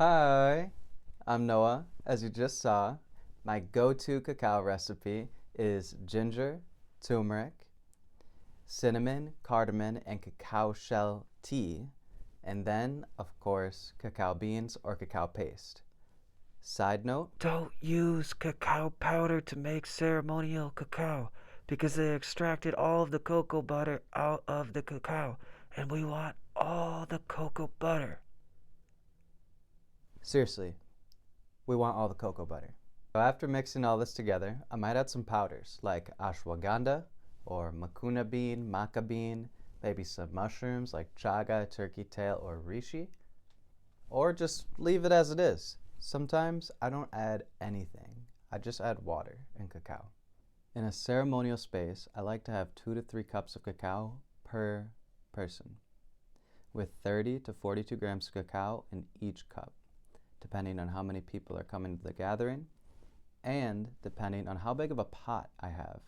Hi, I'm Noah. As you just saw, my go-to cacao recipe is ginger, turmeric, cinnamon, cardamom, and cacao shell tea, and then, of course, cacao beans or cacao paste. Side note, Don't use cacao powder to make ceremonial cacao because they extracted all of the cocoa butter out of the cacao and we want all the cocoa butter. seriously, we want all the cocoa butter. So after mixing all this together, I might add some powders like ashwagandha or macuna bean, maca bean, maybe some mushrooms like chaga, turkey tail, or reishi, or just leave it as it is. Sometimes I don't add anything. I just add water and cacao. In a ceremonial space, I like to have 2 to 3 cups of cacao per person, with 30 to 42 grams of cacao in each cup, depending on how many people are coming to the gathering and depending on how big of a pot I have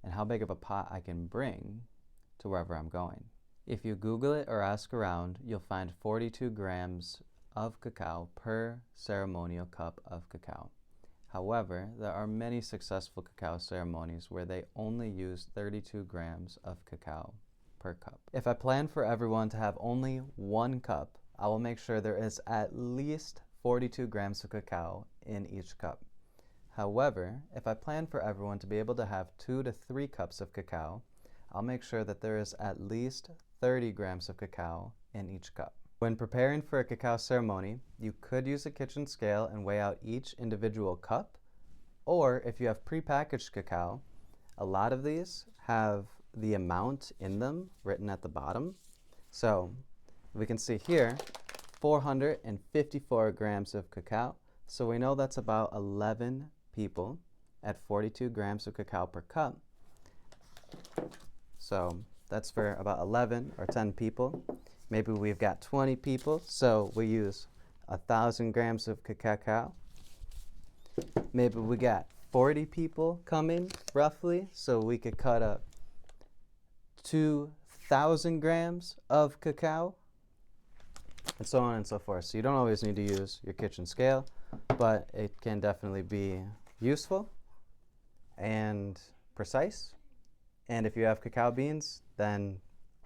and how big of a pot I can bring to wherever I'm going. If you Google it or ask around, you'll find 42 grams of cacao per ceremonial cup of cacao. However, there are many successful cacao ceremonies where they only use 32 grams of cacao per cup. If I plan for everyone to have only 1 cup, I will make sure there is at least 42 grams of cacao in each cup. However, if I plan for everyone to be able to have 2 to 3 cups of cacao, I'll make sure that there is at least 30 grams of cacao in each cup. When preparing for a cacao ceremony, you could use a kitchen scale and weigh out each individual cup, or if you have prepackaged cacao, a lot of these have the amount in them written at the bottom. So we can see here 454 grams of cacao, so we know that's about 11 people at 42 grams of cacao per cup. So that's for about 11 or 10 people. Maybe we've got 20 people, so we use 1,000 grams of cacao. Maybe we got 40 people coming, roughly, so we could cut up 2,000 grams of cacao, and so on and so forth. So you don't always need to use your kitchen scale, but it can definitely be useful and precise. And if you have cacao beans, then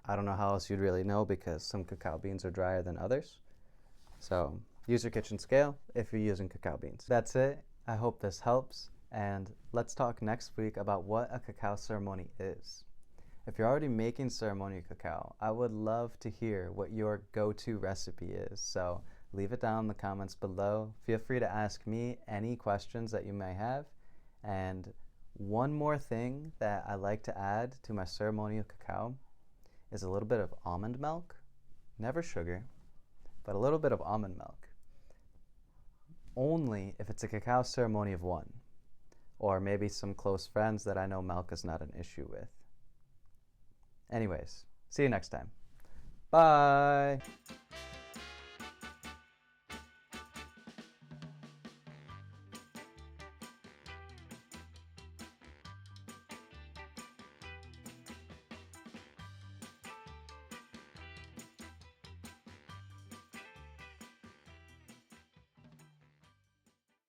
I don't know how else you'd really know because some cacao beans are drier than others. So use your kitchen scale if you're using cacao beans. That's it. I hope this helps. And let's talk next week about what a cacao ceremony is. If you're already making ceremonial cacao, I would love to hear what your go-to recipe is. So leave it down in the comments below. Feel free to ask me any questions that you may have. And one more thing that I like to add to my ceremonial cacao is a little bit of almond milk. Never sugar, but a little bit of almond milk. Only if it's a cacao ceremony of 1, or maybe some close friends that I know milk is not an issue with. Anyways, see you next time. Bye!